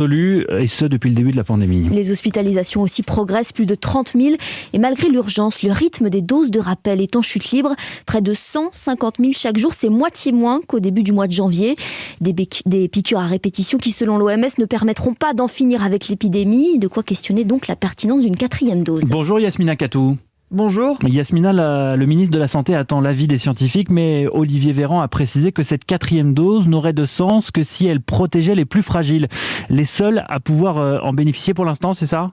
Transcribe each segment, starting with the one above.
absolue, et ce depuis le début de la pandémie. Les hospitalisations aussi progressent, plus de 30 000. Et malgré l'urgence, le rythme des doses de rappel est en chute libre. Près de 150 000 chaque jour, c'est moitié moins qu'au début du mois de janvier. Des piqûres à répétition qui, selon l'OMS, ne permettront pas d'en finir avec l'épidémie. De quoi questionner donc la pertinence d'une 4e dose. Bonjour Yasmina Katou. Bonjour. Yasmina, le ministre de la Santé attend l'avis des scientifiques, mais Olivier Véran a précisé que cette 4e dose n'aurait de sens que si elle protégeait les plus fragiles. Les seuls à pouvoir en bénéficier pour l'instant, c'est ça ?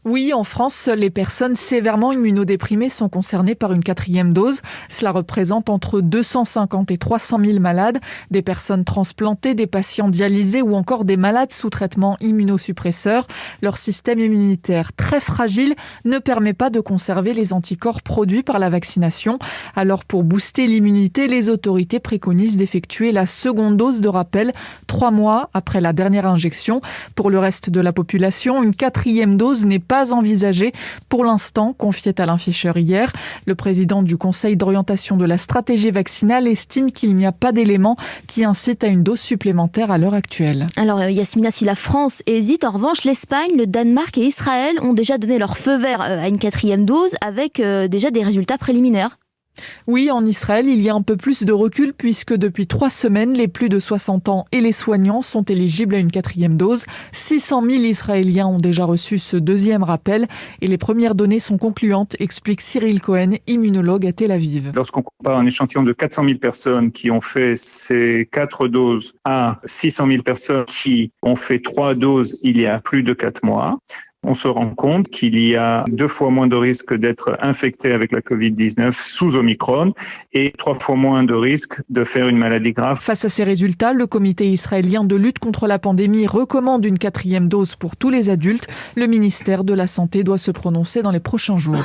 Oui, en France, seules les personnes sévèrement immunodéprimées sont concernées par une 4e dose. Cela représente entre 250 et 300 000 malades, des personnes transplantées, des patients dialysés ou encore des malades sous traitement immunosuppresseur. Leur système immunitaire très fragile ne permet pas de conserver les anticorps produits par la vaccination. Alors pour booster l'immunité, les autorités préconisent d'effectuer la 2e dose de rappel 3 mois après la dernière injection. Pour le reste de la population, une 4e dose n'est pas envisagée pour l'instant, confiait Alain Fischer hier. Le président du Conseil d'orientation de la stratégie vaccinale estime qu'il n'y a pas d'éléments qui incitent à une dose supplémentaire à l'heure actuelle. Alors Yasmina, si la France hésite, en revanche, l'Espagne, le Danemark et Israël ont déjà donné leur feu vert à une 4e dose avec déjà des résultats préliminaires. Oui, en Israël, il y a un peu plus de recul puisque depuis 3 semaines, les plus de 60 ans et les soignants sont éligibles à une 4e dose. 600 000 Israéliens ont déjà reçu ce 2e rappel et les premières données sont concluantes, explique Cyril Cohen, immunologue à Tel Aviv. Lorsqu'on compare un échantillon de 400 000 personnes qui ont fait ces 4 doses à 600 000 personnes qui ont fait 3 doses il y a plus de 4 mois, on se rend compte qu'il y a 2 fois moins de risque d'être infecté avec la Covid-19 sous Omicron et 3 fois moins de risque de faire une maladie grave. Face à ces résultats, le comité israélien de lutte contre la pandémie recommande une 4e dose pour tous les adultes. Le ministère de la Santé doit se prononcer dans les prochains jours.